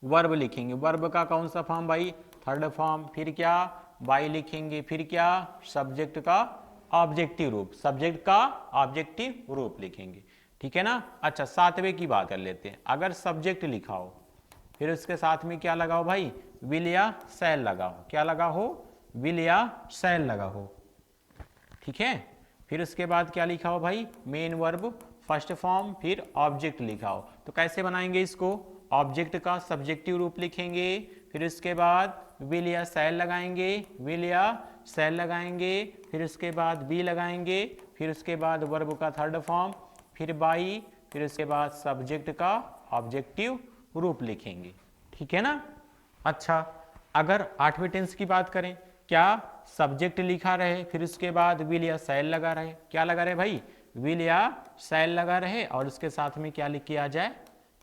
वर्ब लिखेंगे, वर्ब का कौन सा फॉर्म भाई, थर्ड फॉर्म, फिर क्या बाई लिखेंगे, फिर क्या सब्जेक्ट का ऑब्जेक्टिव रूप, सब्जेक्ट का ऑब्जेक्टिव रूप लिखेंगे, ठीक है ना। अच्छा, सातवें की बात कर लेते हैं, अगर सब्जेक्ट लिखा हो, फिर उसके साथ में क्या लगाओ भाई, विल या शैल लगाओ, क्या लगा हो, विल या शैल लगा हो, ठीक है, फिर उसके बाद क्या लिखा हो भाई, मेन वर्ब फर्स्ट फॉर्म, फिर ऑब्जेक्ट लिखा हो, तो कैसे बनाएंगे इसको, ऑब्जेक्ट का सब्जेक्टिव रूप लिखेंगे, फिर उसके बाद विल या शैल लगाएंगे, विल या शैल लगाएंगे, फिर उसके बाद बी लगाएंगे, फिर उसके बाद वर्ब का थर्ड फॉर्म, फिर बाई, फिर उसके बाद सब्जेक्ट का ऑब्जेक्टिव रूप लिखेंगे, ठीक है ना। अच्छा, अगर आठवें टेंस की बात करें, क्या सब्जेक्ट लिखा रहे, फिर उसके बाद विल या शैल लगा रहे, क्या लगा रहे भाई, विल या शैल लगा रहे, और उसके साथ में क्या लिख के आ जाए,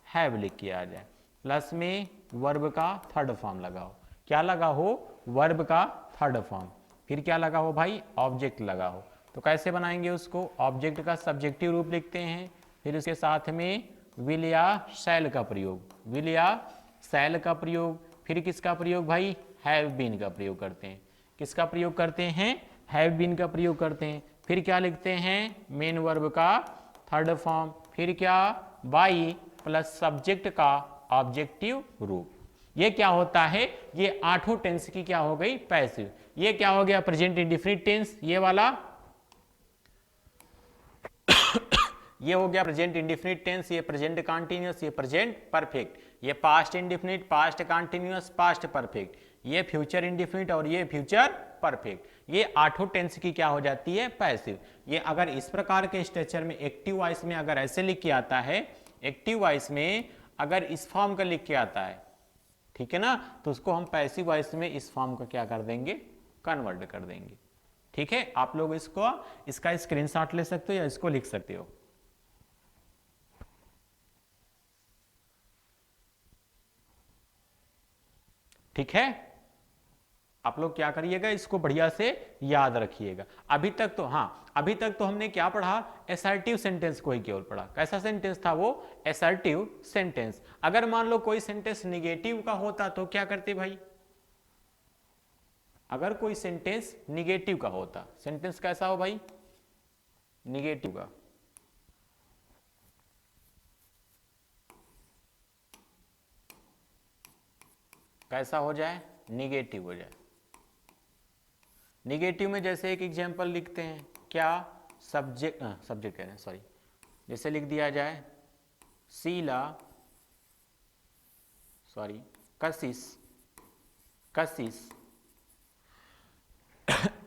हैव लिख के आ जाए, प्लस में वर्ब का थर्ड फॉर्म लगाओ, क्या लगा हो, वर्ब का थर्ड फॉर्म, फिर क्या लगा हो भाई, ऑब्जेक्ट लगा हो, तो कैसे बनाएंगे उसको, ऑब्जेक्ट का सब्जेक्टिव रूप लिखते हैं, फिर उसके साथ में विल या शैल का प्रयोग, विल या शैल का प्रयोग, फिर किसका प्रयोग भाई, हैव बीन का प्रयोग करते हैं, किसका प्रयोग करते हैं, हैव बीन का प्रयोग करते हैं, फिर क्या लिखते हैं, मेन वर्ब का थर्ड फॉर्म, फिर क्या बाई प्लस सब्जेक्ट का ऑब्जेक्टिव रूप। ये क्या होता है, ये आठों टेंस की क्या हो गई, पैसिव। ये क्या हो गया, प्रेजेंट इंडेफिनिट टेंस, ये वाला ये हो गया प्रेजेंट इंडेफिनिट टेंस, ये प्रेजेंट कंटीन्यूअस, ये प्रेजेंट परफेक्ट, ये past indefinite, past continuous, past perfect, ये फ्यूचर इंडेफिनिट और ये फ्यूचर परफेक्ट। ये आठों टेंस की क्या हो जाती है, पैसिव। ये अगर इस प्रकार के स्ट्रक्चर में एक्टिव वॉइस में अगर ऐसे लिख के आता है, एक्टिव वॉइस में अगर इस फॉर्म का लिख के आता है, ठीक है ना, तो उसको हम पैसिव वॉइस में इस फॉर्म का क्या कर देंगे, कन्वर्ट कर देंगे। ठीक है, आप लोग इसका स्क्रीनशॉट ले सकते हो या इसको लिख सकते हो। ठीक है, आप लोग क्या करिएगा, इसको बढ़िया से याद रखिएगा। अभी तक तो अभी तक तो हमने क्या पढ़ा, असर्टिव सेंटेंस को ही केवल पढ़ा। कैसा सेंटेंस था वो, असर्टिव सेंटेंस। अगर मान लो कोई सेंटेंस निगेटिव का होता तो क्या करते भाई, अगर कोई सेंटेंस निगेटिव का होता, सेंटेंस कैसा हो भाई, निगेटिव का, कैसा हो जाए, निगेटिव हो जाए। निगेटिव में जैसे एक एग्जांपल लिखते हैं, क्या, सब्जेक्ट कह रहे हैं, सॉरी, जैसे लिख दिया जाए Sheila, sorry, Kashish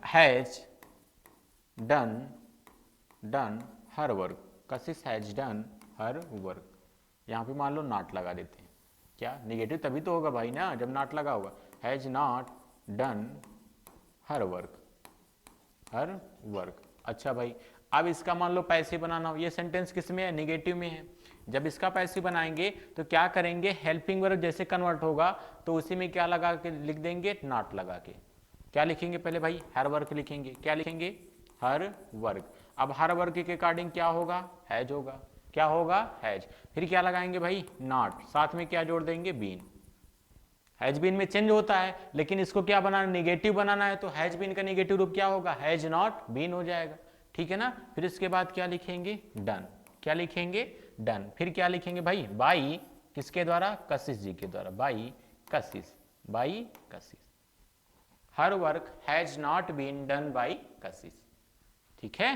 has done her work, Kashish has done her work. यहाँ पे मान लो नॉट लगा देते हैं, क्या, निगेटिव तभी तो होगा भाई ना जब नॉट लगा होगा, has not done her work. अच्छा भाई, अब इसका मान लो पैसे बनाना हो, ये सेंटेंस किस में है, निगेटिव में है। जब इसका पैसे बनाएंगे तो क्या करेंगे, हेल्पिंग वर्ब जैसे कन्वर्ट होगा तो उसी में क्या लगा के लिख देंगे, नॉट लगा के। क्या लिखेंगे पहले भाई, हर वर्क लिखेंगे। क्या लिखेंगे, हर वर्क। अब हर वर्क के अकॉर्डिंग क्या होगा, हैज होगा। क्या होगा, हैज। फिर क्या लगाएंगे भाई, नॉट, साथ में क्या जोड़ देंगे, बीन। हैज बीन में चेंज होता है, लेकिन इसको क्या बनाना, निगेटिव बनाना है, तो हैज बीन का निगेटिव रूप क्या होगा, हैज नॉट बीन हो जाएगा। ठीक है ना। फिर इसके बाद क्या लिखेंगे, डन। क्या लिखेंगे, डन। फिर क्या लिखेंगे भाई, बाई, किसके द्वारा, कशिश जी के द्वारा, by Kashish. Her work has not been done by Kashish. ठीक है।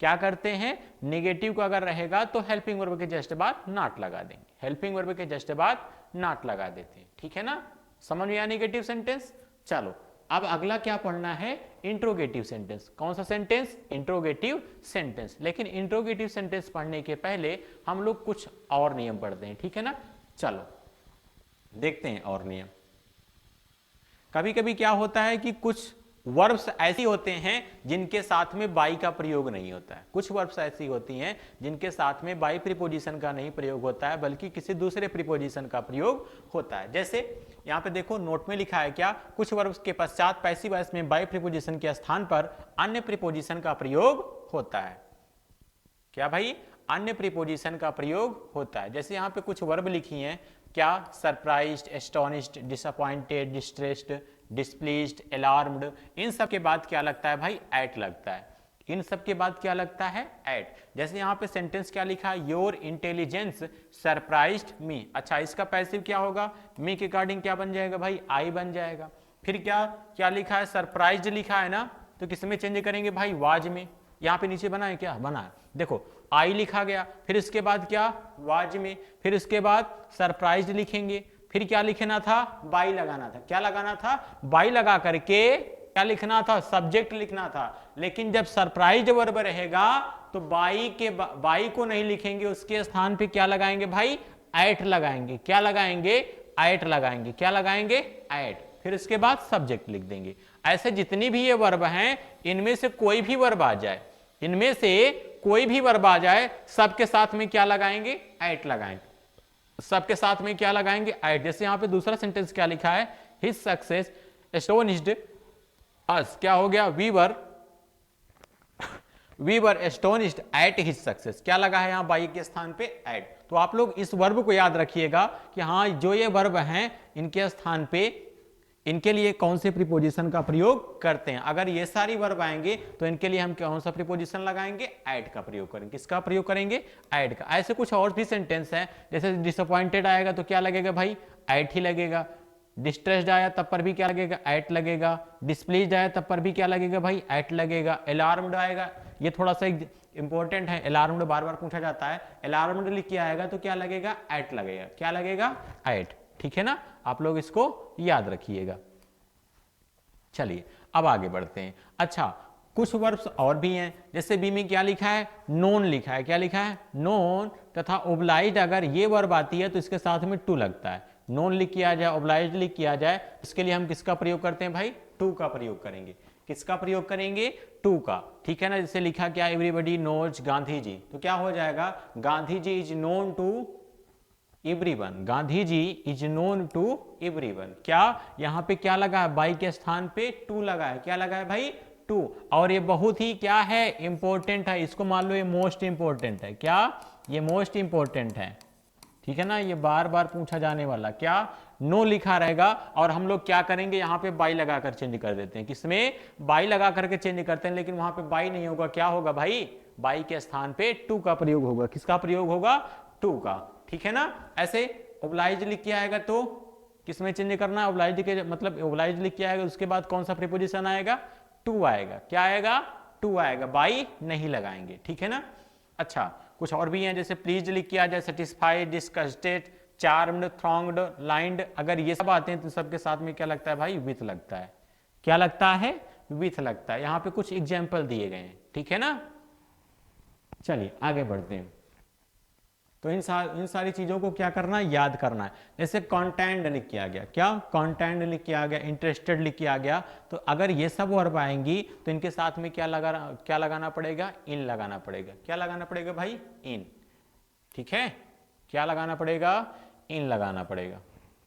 क्या करते हैं, निगेटिव का अगर रहेगा तो हेल्पिंग वर्ब के जस्ट बाद नॉट लगा देंगे, हेल्पिंग वर्ब के जस्ट बाद नॉट लगा देते हैं। ठीक है ना, समझ में आया निगेटिव सेंटेंस। चलो अब अगला क्या पढ़ना है, इंट्रोगेटिव सेंटेंस। कौन सा सेंटेंस, इंट्रोगेटिव सेंटेंस। लेकिन इंट्रोगेटिव सेंटेंस पढ़ने के पहले हम लोग कुछ और नियम पढ़ते हैं। ठीक है ना, चलो देखते हैं और नियम। कभी कभी क्या होता है कि कुछ वर्ब्स ऐसी होते हैं जिनके साथ में बाई का प्रयोग नहीं होता है। कुछ वर्ब्स ऐसी होती हैं जिनके साथ में बाई प्रीपोजिशन का नहीं प्रयोग होता है, बल्कि किसी दूसरे प्रीपोजिशन का प्रयोग होता है। जैसे यहाँ पे देखो नोट में लिखा है, क्या, कुछ वर्ब्स के पश्चात पैसिव वॉइस में बाई प्रीपोजिशन के स्थान पर अन्य प्रीपोजिशन का प्रयोग होता है। क्या भाई, अन्य प्रीपोजिशन का प्रयोग होता है। जैसे यहाँ पे कुछ वर्ब लिखी हैं, क्या, surprised, astonished, disappointed, distressed, displeased, alarmed. इन सब के बाद क्या लगता है भाई, एट लगता है। इन सब के बाद क्या लगता है, एट। जैसे यहाँ पे सेंटेंस क्या लिखा है, योर इंटेलिजेंस सरप्राइज्ड मी। अच्छा, इसका पैसिव क्या होगा, मी के अकॉर्डिंग क्या बन जाएगा भाई, आई बन जाएगा। फिर क्या क्या लिखा है, सरप्राइज्ड लिखा है ना, तो किस में चेंज करेंगे भाई, वाज में। यहाँ पे नीचे बना है, क्या बना है, देखो आई लिखा गया, फिर इसके बाद क्या, वाज में। फिर इसके बाद सरप्राइज्ड लिखेंगे, फिर क्या लिखना था, बाई लगाना था। क्या लगाना था, बाई लगा करके क्या लिखना था, सब्जेक्ट लिखना था। लेकिन जब सरप्राइज्ड वर्ब रहेगा तो बाई को नहीं लिखेंगे, उसके स्थान पे क्या लगाएंगे भाई, एट लगाएंगे। क्या लगाएंगे, एट लगाएंगे। क्या लगाएंगे, एट। फिर इसके बाद सब्जेक्ट लिख देंगे। ऐसे जितनी भी ये वर्ब हैं, इनमें से कोई भी वर्ब आ जाए, इनमें से कोई भी वर्ब आ जाए, सबके साथ में क्या लगाएंगे, एट लगाएंगे। सबके साथ में क्या लगाएंगे, एट। जैसे यहां पे दूसरा सेंटेंस क्या लिखा है, हिज सक्सेस एस्टोनिश्ड अस। क्या हो गया, we were astonished at his success. क्या लगा है यहां बाई के स्थान पे, एट। तो आप लोग इस वर्ब को याद रखिएगा कि हाँ, जो ये वर्ब हैं इनके स्थान पे, इनके लिए कौन से प्रीपोजिशन का प्रयोग करते हैं। अगर ये सारी वर्ब आएंगे तो इनके लिए हम कौन सा प्रीपोजिशन लगाएंगे, एट का प्रयोग करेंगे। किसका प्रयोग करेंगे, एट का। ऐसे कुछ और भी सेंटेंस हैं, जैसे डिसअपॉइंटेड आएगा तो क्या लगेगा भाई, एट ही लगेगा। डिस्ट्रेस्ड आया तब पर भी क्या लगेगा, एट लगेगा। डिस्प्लीज्ड आया तब पर भी क्या लगेगा भाई, एट लगेगा। अलार्म्ड आएगा, ये थोड़ा सा इंपॉर्टेंट है, अलार्म्ड बार बार पूछा जाता है। अलार्म्ड लिख के आएगा तो क्या लगेगा, एट लगेगा। क्या लगेगा, एट। ठीक है ना, आप लोग इसको याद रखिएगा। चलिए अब आगे बढ़ते हैं। अच्छा, कुछ वर्ब्स और भी हैं, जैसे बी में क्या लिखा है, नोन लिखा है। क्या लिखा है, नोन तथा ओब्लाइज्ड। अगर ये वर्ब आती है तो इसके साथ में टू लगता है। नोन लिख किया जाए, ओब्लाइज्ड लिख किया जाए, इसके लिए हम किसका प्रयोग करते हैं भाई, टू का प्रयोग करेंगे। किसका प्रयोग करेंगे, टू का। ठीक है ना, जैसे लिखा क्या, एवरीबडी नोज गांधी जी, तो क्या हो जाएगा, Gandhi ji is known to everyone, Gandhi ji is known to everyone. क्या यहाँ पे क्या लगा है, बाई के स्थान पे टू लगा है, क्या लगा है भाई, टू। और ये बहुत ही क्या है, इंपॉर्टेंट है, इसको मान लो ये मोस्ट इंपॉर्टेंट है। क्या, ये मोस्ट इंपॉर्टेंट है, ठीक है ना, ये बार बार पूछा जाने वाला। क्या, नो लिखा रहेगा और हम लोग क्या करेंगे, यहाँ पे बाई लगाकर चेंज कर देते हैं। किसमें, बाई लगा करके चेंज करते हैं, लेकिन वहां पे बाई नहीं होगा, क्या होगा भाई, बाई के स्थान पे टू का प्रयोग होगा। किसका प्रयोग होगा, टू का, ठीक है ना। ऐसे ओब्लाइज लिख के आएगा तो किसमें चेंज करना है, ओब्लाइज के मतलब ओब्लाइज लिख के आएगा, उसके बाद कौन सा प्रीपोजिशन आएगा, टू आएगा। क्या आएगा, टू आएगा, बाई नहीं लगाएंगे, ठीक है ना। अच्छा, कुछ और भी हैं, जैसे प्लीज लिख के आ जाए, satisfied, disgusted, charmed, thronged, lined. अगर ये सब आते हैं तो सबके साथ में क्या लगता है भाई, विथ लगता है। क्या लगता है, विथ लगता है। यहाँ पे कुछ एग्जाम्पल दिए गए हैं, ठीक है ना। चलिए आगे बढ़ते हैं। तो इन सारी चीजों को क्या करना है, याद करना है। जैसे कॉन्टेंट लिख के आ गया, क्या, कॉन्टेंट लिख के आ गया, इंटरेस्टेड लिख के आ गया, तो अगर ये सब वर्ब आएंगी तो इनके साथ में क्या लगाना पड़ेगा, इन लगाना पड़ेगा। क्या लगाना पड़ेगा भाई, इन, ठीक है। क्या लगाना पड़ेगा, इन लगाना पड़ेगा।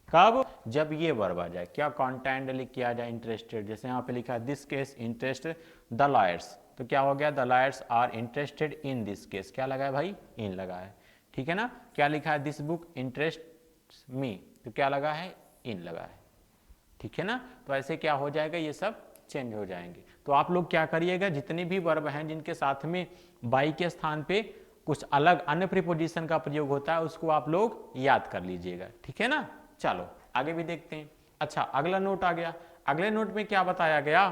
कब, जब ये वर्ब आ जाए। क्या, कॉन्टेंट लिख के आ जाए, इंटरेस्टेड, जैसे यहाँ पे लिखा है this case interest the lawyers, तो क्या हो गया, the lawyers are interested in this case. क्या लगा है भाई, इन लगा है, ठीक है ना। क्या लिखा है, दिस बुक इंटरेस्ट मी, तो क्या लगा है, इन लगा है, ठीक है ना। तो ऐसे क्या हो जाएगा, ये सब चेंज हो जाएंगे। तो आप लोग क्या करिएगा, जितने भी वर्ब हैं जिनके साथ में बाई के स्थान पे कुछ अलग अन्य प्रीपोजिशन का प्रयोग होता है, उसको आप लोग याद कर लीजिएगा, ठीक है ना। चलो आगे भी देखते हैं। अच्छा, अगला नोट आ गया। अगले नोट में क्या बताया गया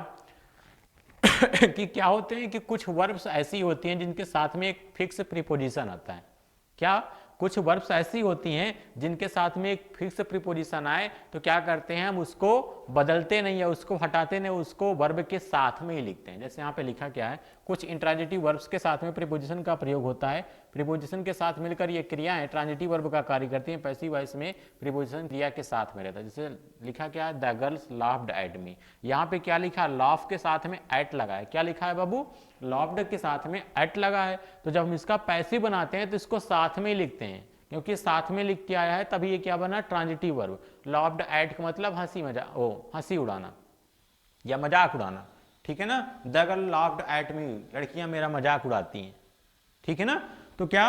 कि क्या होते हैं कि कुछ वर्ब्स ऐसी होती हैं जिनके साथ में एक फिक्स प्रीपोजिशन आता है। क्या, कुछ वर्ब्स ऐसी होती हैं जिनके साथ में एक फिक्स प्रीपोजिशन आए तो क्या करते हैं, हम उसको बदलते नहीं है, उसको हटाते नहीं, उसको वर्ब के साथ में ही लिखते हैं। जैसे यहाँ पे लिखा क्या है, कुछ इंट्रांजिटिव वर्ब्स के साथ में प्रीपोजिशन का प्रयोग होता है। प्रीपोजिशन के साथ मिलकर ये क्रियाएं ट्रांजिटिव वर्ब का कार्य करती हैं। पैसिव वॉइस में प्रीपोजिशन क्रिया के साथ में रहता है। जैसे लिखा क्या है, the girls laughed at me, यहाँ पे क्या लिखा है, लाफ के साथ में एट लगा है। क्या लिखा है बाबू, लाफ्ड के साथ में एट लगा है। तो जब हम इसका पैसिव बनाते हैं तो इसको साथ में लिखते हैं, क्योंकि साथ में लिख के आया है, तभी ये क्या बना, ट्रांजिटिव वर्ब। लाफ्ड एट का मतलब हंसी मजाक, हंसी उड़ाना या मजाक उड़ाना, ठीक है ना। The girl laughed at me, लड़कियां मेरा मजाक उड़ाती हैं, ठीक है ना। तो क्या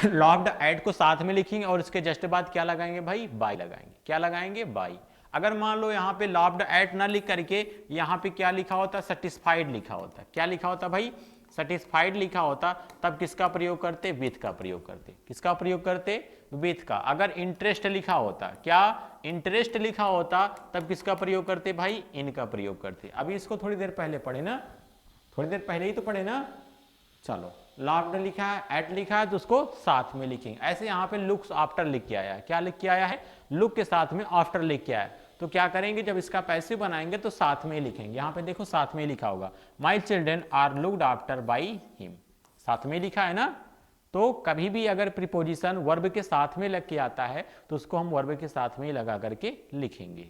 लाफ्ड एट को साथ में लिखेंगे और इसके जस्ट बाद क्या लगाएंगे भाई, बाई लगाएंगे। क्या लगाएंगे, बाई। अगर मान लो यहाँ पे लाफ्ड एट ना लिख करके यहाँ पे क्या लिखा होता, सेटिस्फाइड लिखा होता। क्या लिखा होता भाई, सेटिस्फाइड लिखा होता, तब किसका प्रयोग करते, विथ का प्रयोग करते। किसका प्रयोग करते, विथ का। अगर इंटरेस्ट लिखा होता, क्या, इंटरेस्ट लिखा होता, तब किसका प्रयोग करते भाई, इनका प्रयोग करते। अभी इसको थोड़ी देर पहले पढ़े ना, थोड़ी देर पहले ही तो पढ़े ना। चलो, लाफ्ड लिखा है, एट लिखा है, तो उसको साथ में लिखेंगे। ऐसे यहाँ पे लुक्स आफ्टर लिख के आया है। क्या लिख के आया है, लुक के साथ में आफ्टर लिख के आया है। तो क्या करेंगे, जब इसका पैसिव बनाएंगे तो साथ में लिखेंगे। यहाँ पे देखो साथ में लिखा होगा, my children are looked after by him, साथ में लिखा है ना। तो कभी भी अगर प्रीपोजिशन वर्ब के साथ में लग के आता है तो उसको हम वर्ब के साथ में ही लगा करके लिखेंगे,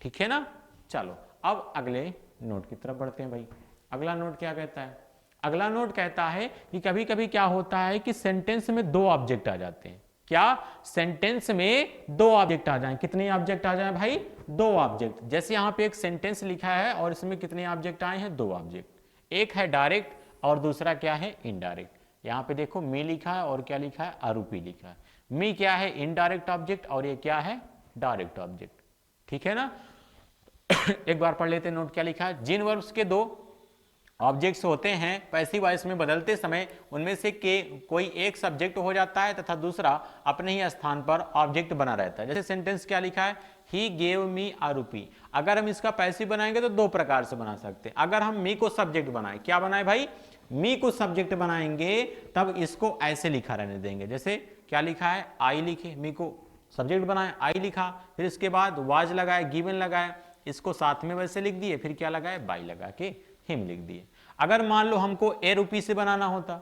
ठीक है ना। चलो अब अगले नोट की तरफ बढ़ते हैं भाई। अगला नोट क्या कहता है, अगला नोट कहता है कि कभी कभी क्या होता है कि सेंटेंस में दो ऑब्जेक्ट आ जाते हैं। क्या, सेंटेंस में दो ऑब्जेक्ट आ जाएं। कितने ऑब्जेक्ट आ जाएं भाई, दो ऑब्जेक्ट। जैसे यहाँ पे एक सेंटेंस लिखा है और इसमें कितने ऑब्जेक्ट आए हैं, दो ऑब्जेक्ट। एक है डायरेक्ट और दूसरा क्या है, इनडायरेक्ट। यहाँ पे देखो मी लिखा है और क्या लिखा है, आरोपी लिखा है। मी क्या है, इनडायरेक्ट ऑब्जेक्ट, और ये क्या है, डायरेक्ट ऑब्जेक्ट, ठीक है ना। एक बार पढ़ लेते हैं नोट क्या लिखा है। जिन वर्ब्स के दो ऑब्जेक्ट्स होते हैं पैसिव वॉइस में बदलते समय उनमें से कोई एक सब्जेक्ट हो जाता है तथा दूसरा अपने ही स्थान पर ऑब्जेक्ट बना रहता है। जैसे सेंटेंस क्या लिखा है, ही गेव मी अ रूपी। अगर हम इसका पैसिव बनाएंगे तो दो प्रकार से बना सकते हैं। अगर हम मी को सब्जेक्ट बनाए, क्या बनाए भाई, मी को सब्जेक्ट बनाएंगे, तब इसको ऐसे लिखा रहने देंगे। जैसे क्या लिखा है, आई लिखे, मी को सब्जेक्ट बनाए, आई लिखा, फिर इसके बाद वाज लगाए, गिवन लगाए, इसको साथ में वैसे लिख दिए, फिर क्या लगाए, बाई लगा के हिम लिख दिए। अगर मान लो हमको ए रूपी से बनाना होता,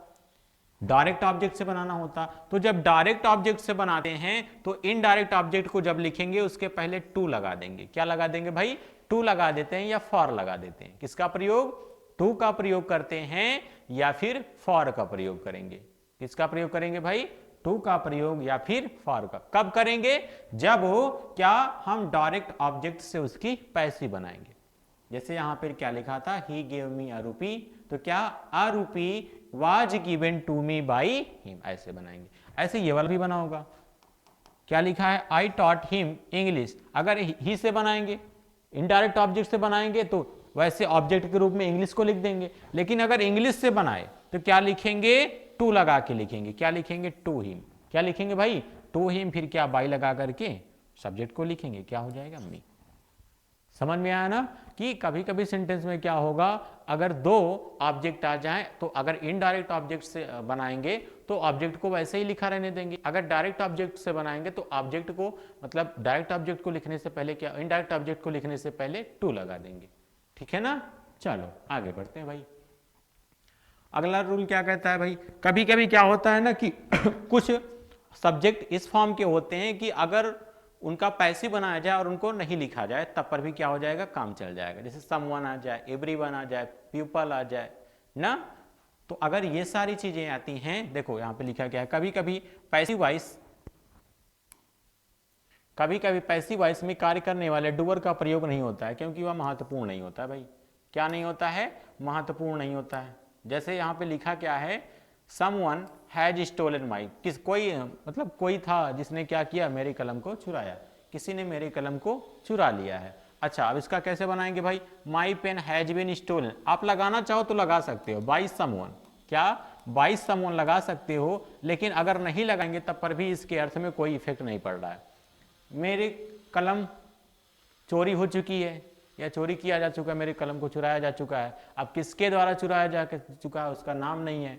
डायरेक्ट ऑब्जेक्ट से बनाना होता, तो जब डायरेक्ट ऑब्जेक्ट से बनाते हैं तो इनडायरेक्ट ऑब्जेक्ट को जब लिखेंगे उसके पहले टू लगा देंगे। क्या लगा देंगे भाई, टू लगा देते हैं या फॉर लगा देते हैं। किसका प्रयोग, टू का प्रयोग करते हैं या फिर फॉर का प्रयोग करेंगे। किसका प्रयोग करेंगे भाई, टू का प्रयोग या फिर फॉर का। कब करेंगे? जब हो क्या हम डायरेक्ट ऑब्जेक्ट से उसकी पैसिव बनाएंगे। जैसे यहां पर क्या लिखा था, ही गेव मी अ रूपी, तो क्या a rupee was given to me by him, ऐसे बनाएंगे। ऐसे ये वाला भी बना होगा, क्या लिखा है, आई टॉट हिम इंग्लिश। अगर ही से बनाएंगे, इनडायरेक्ट ऑब्जेक्ट से बनाएंगे तो वैसे ऑब्जेक्ट के रूप में इंग्लिश को लिख देंगे, लेकिन अगर इंग्लिश से बनाए तो क्या लिखेंगे, टू लगा के लिखेंगे। क्या लिखेंगे, टू हिम। क्या लिखेंगे भाई, टू हिम, फिर क्या बाई लगा करके सब्जेक्ट को लिखेंगे, क्या हो जाएगा, मी। समझ में आया ना कि कभी कभी सेंटेंस में क्या होगा, अगर दो ऑब्जेक्ट आ जाएं तो अगर इनडायरेक्ट ऑब्जेक्ट से बनाएंगे तो ऑब्जेक्ट को वैसे ही लिखा रहने देंगे, अगर डायरेक्ट ऑब्जेक्ट से बनाएंगे तो ऑब्जेक्ट को, मतलब डायरेक्ट ऑब्जेक्ट को लिखने से पहले क्या, इनडायरेक्ट ऑब्जेक्ट को लिखने से पहले टू लगा देंगे। ठीक है ना, चलो आगे बढ़ते हैं भाई। अगला रूल क्या कहता है भाई, कभी कभी क्या होता है ना कि कुछ सब्जेक्ट इस फॉर्म के होते हैं कि अगर उनका पैसिव बनाया जाए और उनको नहीं लिखा जाए तब पर भी क्या हो जाएगा, काम चल जाएगा। जैसे समवन आ जाए, एवरीवन आ जाए, पीपल आ जाए ना। तो अगर ये सारी चीजें आती हैं, देखो यहां पे लिखा गया है, कभी कभी पैसिव वॉइस में कार्य करने वाले डूअर का प्रयोग नहीं होता है, क्योंकि वह महत्वपूर्ण नहीं होता है भाई। क्या नहीं होता है, महत्वपूर्ण नहीं होता है। जैसे यहाँ पे लिखा क्या है, समवन हैज स्टोलन माई, कोई मतलब कोई था जिसने क्या किया, मेरी कलम को चुराया, किसी ने मेरे कलम को चुरा लिया है। अच्छा, अब इसका कैसे बनाएंगे भाई, my pen has been stolen, आप लगाना चाहो तो लगा सकते हो बाई समवन, क्या बाई समवन लगा सकते हो, लेकिन अगर नहीं लगाएंगे तब पर भी इसके अर्थ में कोई इफेक्ट नहीं पड़ रहा है। मेरी कलम चोरी हो चुकी है या चोरी किया जा चुका है, मेरे कलम को चुराया जा चुका है। अब किसके द्वारा चुराया जा चुका है उसका नाम नहीं है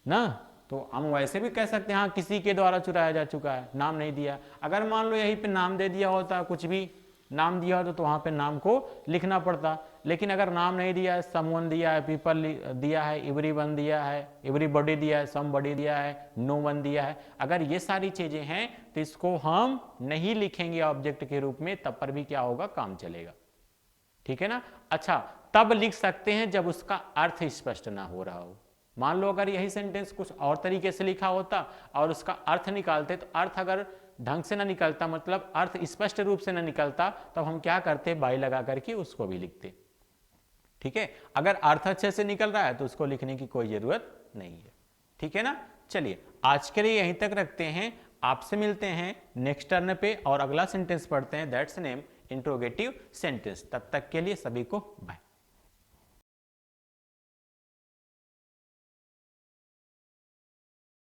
ना, तो हम वैसे भी कह सकते हैं हाँ किसी के द्वारा चुराया जा चुका है, नाम नहीं दिया। अगर मान लो यहीं पे नाम दे दिया होता, कुछ भी नाम दिया होता तो वहां पे नाम को लिखना पड़ता, लेकिन अगर नाम नहीं दिया है, समवन दिया है, पीपल दिया है, एवरीवन दिया है, एवरीबॉडी दिया है, समबॉडी दिया है, नो वन दिया है, अगर ये सारी चीजें हैं तो इसको हम नहीं लिखेंगे ऑब्जेक्ट के रूप में, तब पर भी क्या होगा, काम चलेगा। ठीक है ना। अच्छा, तब लिख सकते हैं जब उसका अर्थ स्पष्ट ना हो रहा हो। मान लो अगर यही सेंटेंस कुछ और तरीके से लिखा होता और उसका अर्थ निकालते, तो अर्थ अगर ढंग से ना निकलता, मतलब अर्थ स्पष्ट रूप से ना निकलता, तब हम क्या करते, बाई लगा करके उसको भी लिखते। ठीक है, अगर अर्थ अच्छे से निकल रहा है तो उसको लिखने की कोई जरूरत नहीं है। ठीक है ना। चलिए आज के लिए यहीं तक रखते हैं, आपसे मिलते हैं नेक्स्ट टर्न पे और अगला सेंटेंस पढ़ते हैं, दैट्स नेम इंट्रोगेटिव सेंटेंस। तब तक के लिए सभी को बाय।